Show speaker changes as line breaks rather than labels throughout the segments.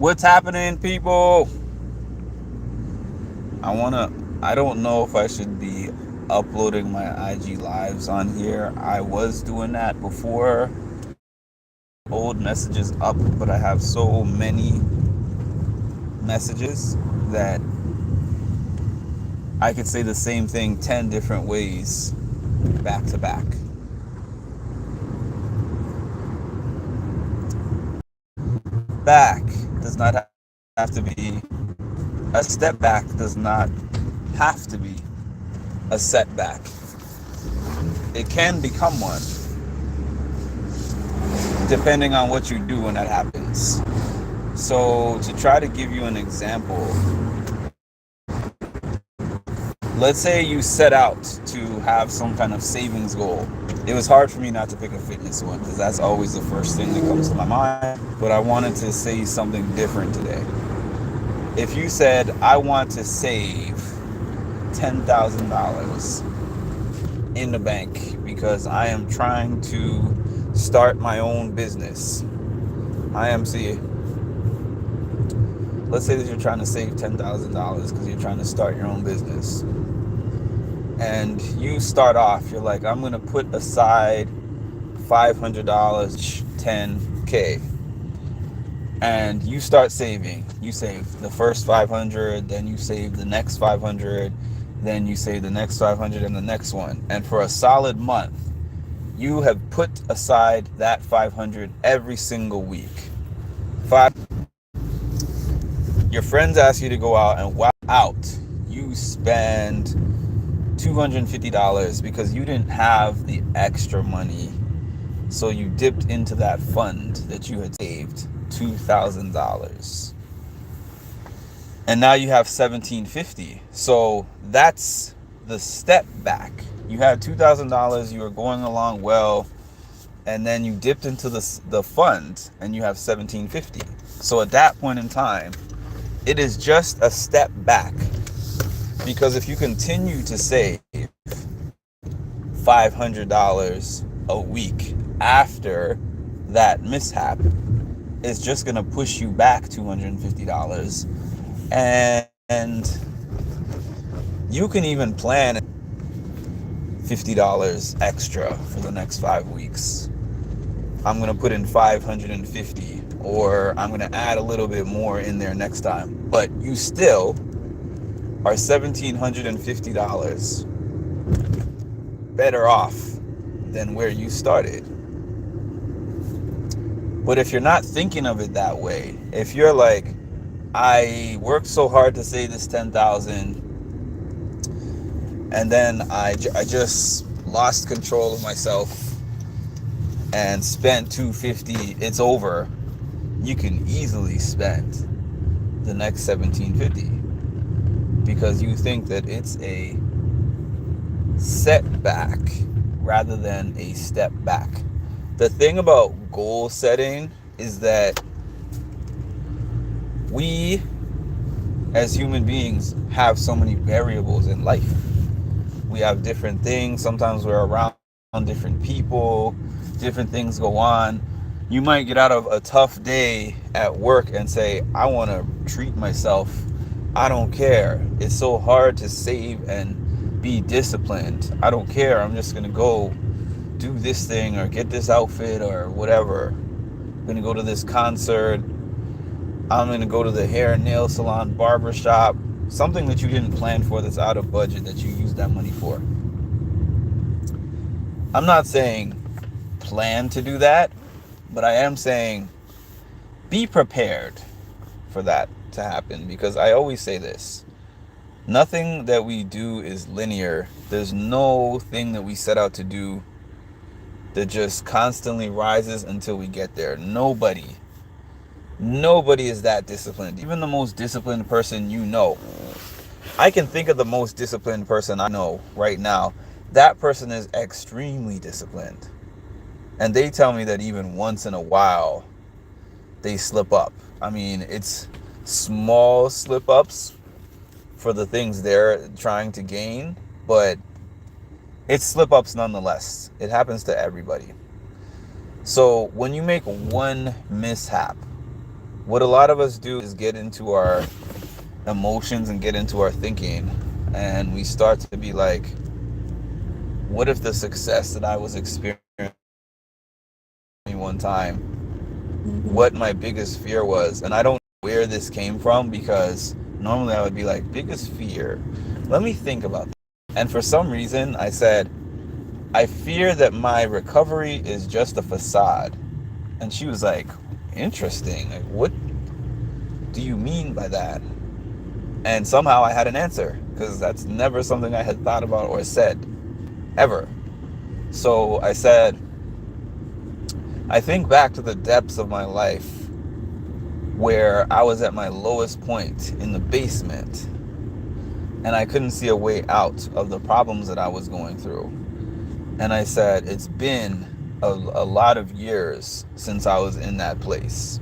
What's happening, people? I don't know if I should be uploading my IG lives on here. I was doing that before. Old messages up, but I have so many messages that I could say the same thing 10 different ways back to back. Back does not have to be, a step back does not have to be a setback. It can become one depending on what you do when that happens. So, to try to give you an example, let's say you set out to have some kind of savings goal. It was hard for me not to pick a fitness one because that's always the first thing that comes to my mind, but I wanted to say something different today. If you said, I want to save $10,000 in the bank because I am trying to start my own business. IMC. Let's say that you're trying to save $10,000 because you're trying to start your own business. And you start off, you're like, I'm going to put aside $500, 10K. And you start saving. You save the first 500, then you save the next 500, then you save the next 500 and the next one. And for a solid month, you have put aside that 500 every single week. Your friends ask you to go out, and while out, you spend $250 because you didn't have the extra money. So you dipped into that fund that you had saved, $2,000. And now you have $1,750. So that's the step back. You had $2,000, you were going along well, and then you dipped into the fund and you have $1,750. So at that point in time, it is just a step back. Because if you continue to save $500 a week after that mishap, it's just going to push you back $250. And you can even plan $50 extra for the next 5 weeks. I'm going to put in 550, or I'm going to add a little bit more in there next time. But you still are $1,750 better off than where you started. But if you're not thinking of it that way, if you're like, I worked so hard to save this 10,000, and then I just lost control of myself and spent 250, it's over. You can easily spend the next 1750 because you think that it's a setback rather than a step back. The thing about goal setting is that we as human beings have so many variables in life. We have different things. Sometimes we're around different people, different things go on. You might get out of a tough day at work and say, I want to treat myself. I don't care. It's so hard to save and be disciplined. I don't care. I'm just going to go do this thing or get this outfit or whatever. I'm going to go to this concert. I'm going to go to the hair and nail salon, barber shop. Something that you didn't plan for that's out of budget that you use that money for. I'm not saying plan to do that, but I am saying be prepared for that to happen, because I always say this. Nothing that we do is linear. There's no thing that we set out to do that just constantly rises until we get there. Nobody is that disciplined. Even the most disciplined person you know. I can think of the most disciplined person I know right now. That person is extremely disciplined. And they tell me that even once in a while, they slip up. I mean, it's small slip ups for the things they're trying to gain, but it's slip ups nonetheless. It happens to everybody. So when you make one mishap, What a lot of us do is get into our emotions and get into our thinking, and we start to be like, what if the success that I was experiencing one time,
Mm-hmm.
what my biggest fear was? And I don't know where this came from, because normally I would be like, biggest fear, let me think about that. And for some reason I said, I fear that my recovery is just a facade. And she was like, interesting, like, what do you mean by that? And somehow I had an answer, because that's never something I had thought about or said ever. So I said, I think back to the depths of my life where I was at my lowest point in the basement and I couldn't see a way out of the problems that I was going through. And I said, it's been a lot of years since I was in that place.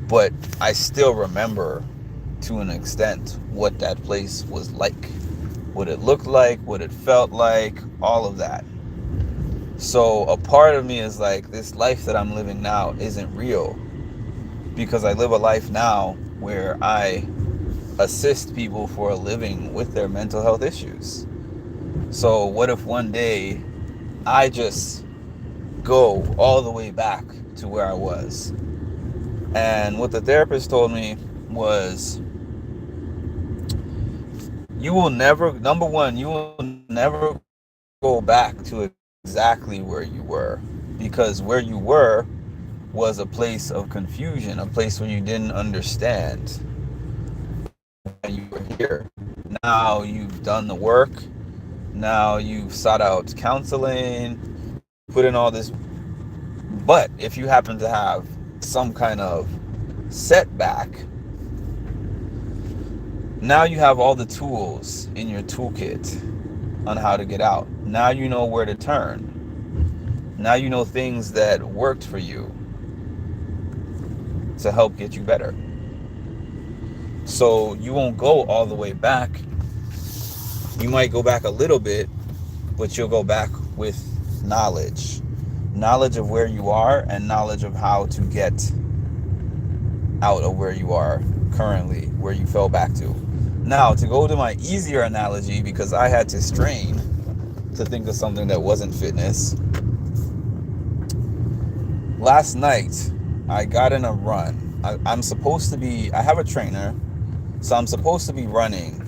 But I still remember, to an extent, what that place was like, what it looked like, what it felt like, all of that. So a part of me is like, this life that I'm living now isn't real, because I live a life now where I assist people for a living with their mental health issues. So what if one day I just go all the way back to where I was? And what the therapist told me was, you will never, number one, you will never go back to exactly where you were, because where you were was a place of confusion, a place where you didn't understand why you were here. Now you've done the work, now you've sought out counseling, you put in all this. But if you happen to have some kind of setback, now you have all the tools in your toolkit on how to get out. Now you know where to turn. Now you know things that worked for you to help get you better. So you won't go all the way back. You might go back a little bit, but you'll go back with knowledge. Knowledge of where you are and knowledge of how to get out of where you are currently, where you fell back to. Now, to go to my easier analogy, because I had to strain to think of something that wasn't fitness. Last night, I got in a run. I'm supposed to be, I have a trainer, so I'm supposed to be running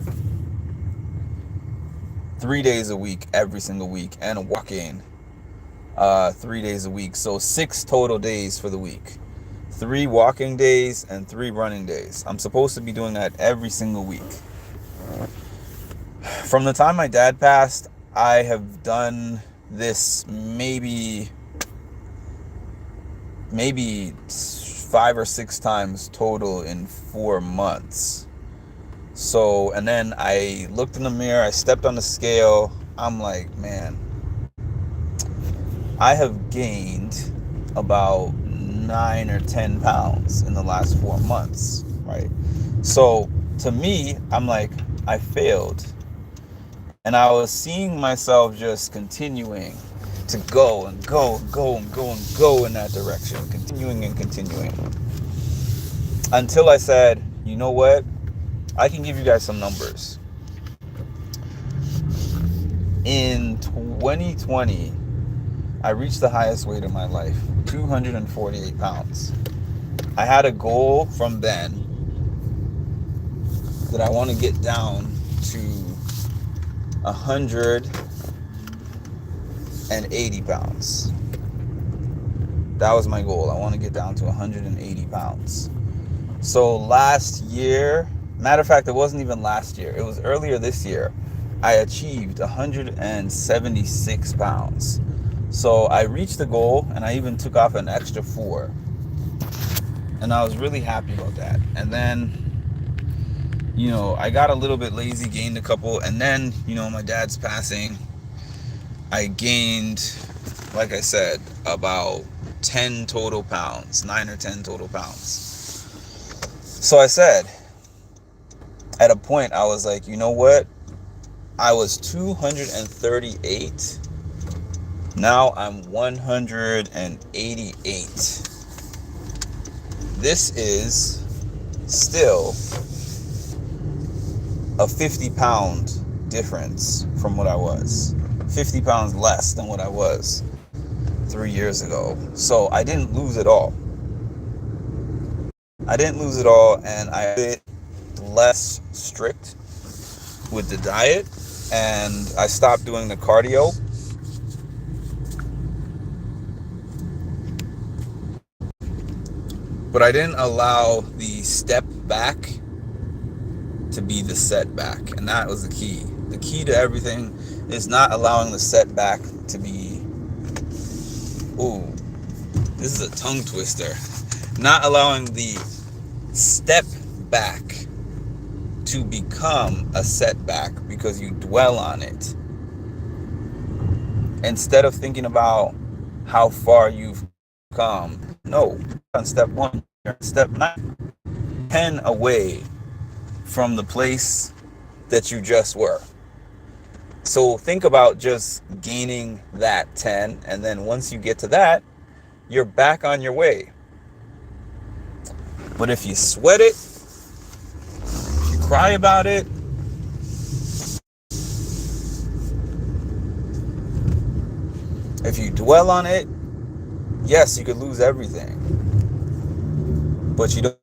3 days a week, every single week, and walking 3 days a week. So 6 total days for the week. 3 walking days and 3 running days. I'm supposed to be doing that every single week. From the time my dad passed, I have done this maybe 5 or 6 times total in 4 months. So, and then I looked in the mirror, I stepped on the scale. I'm like, man, I have gained about 9 or 10 pounds in the last 4 months, right? So to me, I'm like, I failed. And I was seeing myself just continuing to go and go and go and go and go in that direction, continuing and continuing. Until I said, you know what? I can give you guys some numbers. In 2020, I reached the highest weight of my life, 248 pounds. I had a goal from then that I want to get down to 180 pounds. That was my goal. I want to get down to 180 pounds. So last year, matter of fact, it wasn't even last year, it was earlier this year, I achieved 176 pounds. So I reached the goal, and I even took off an extra 4. And I was really happy about that. And then, I got a little bit lazy, gained a couple, and then, my dad's passing. I gained, like I said, about 10 total pounds, 9 or 10 total pounds. So I said, at a point, I was like, you know what? I was 238. Now I'm 188. this is still a 50-pound difference from what I was. 50 pounds less than what I was 3 years ago. So I didn't lose it all. And I did less strict with the diet, and I stopped doing the cardio. But I didn't allow the step back to be the setback, and that was the key. The key to everything is not allowing the setback to be, ooh, this is a tongue twister. Not allowing the step back to become a setback because you dwell on it. Instead of thinking about how far you've come, no, on step 1, you're on step 10 away from the place that you just were. So think about just gaining that 10, and then once you get to that, you're back on your way. But if you sweat it, if you cry about it, if you dwell on it, yes, you could lose everything. But you don't.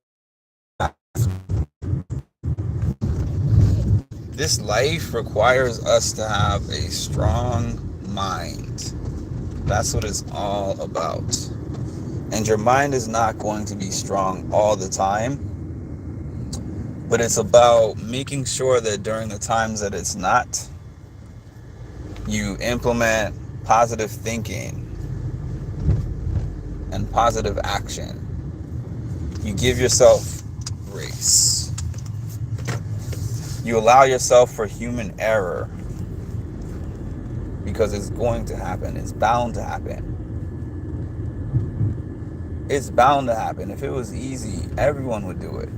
This life requires us to have a strong mind. That's what it's all about. And your mind is not going to be strong all the time, but it's about making sure that during the times that it's not, you implement positive thinking and positive action. You give yourself grace. You allow yourself for human error, because it's going to happen. It's bound to happen. It's bound to happen. If it was easy, everyone would do it.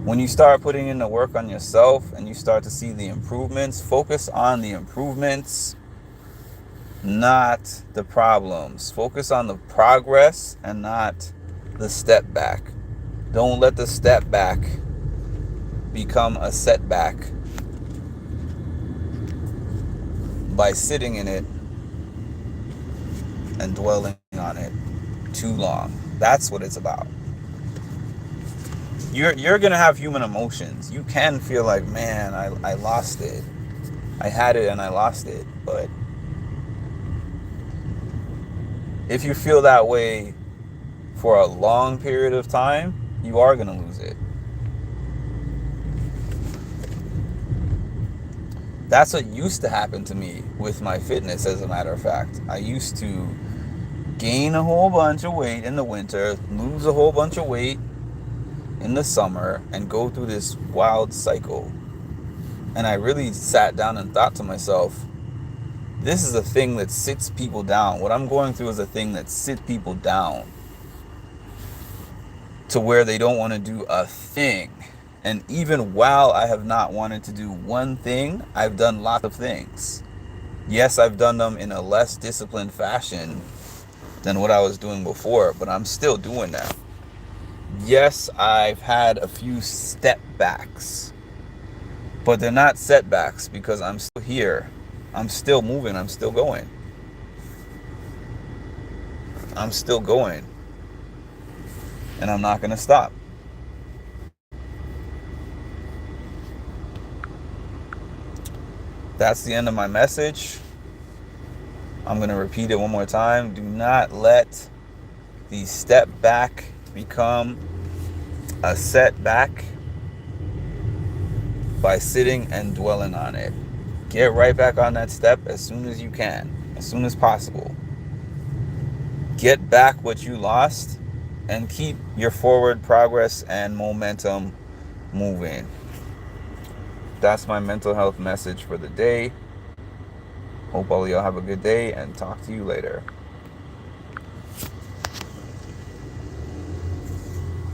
When you start putting in the work on yourself and you start to see the improvements, focus on the improvements, not the problems. Focus on the progress and not the step back. Don't let the step back become a setback by sitting in it and dwelling on it too long. That's what it's about. You're gonna have human emotions. You can feel like, man, I lost it. I had it and I lost it. But if you feel that way for a long period of time, you are gonna lose it. That's what used to happen to me with my fitness, as a matter of fact. I used to gain a whole bunch of weight in the winter, lose a whole bunch of weight in the summer, and go through this wild cycle. And I really sat down and thought to myself, this is a thing that sits people down. What I'm going through is a thing that sits people down to where they don't want to do a thing. And even while I have not wanted to do one thing, I've done lots of things. Yes, I've done them in a less disciplined fashion than what I was doing before, but I'm still doing that. Yes, I've had a few step backs, but they're not setbacks because I'm still here. I'm still moving. I'm still going. I'm still going. And I'm not going to stop. That's the end of my message. I'm going to repeat it one more time. Do not let the step back become a setback by sitting and dwelling on it. Get right back on that step as soon as you can, as soon as possible. Get back what you lost and keep your forward progress and momentum moving. That's my mental health message for the day. Hope all of y'all have a good day and talk to you later.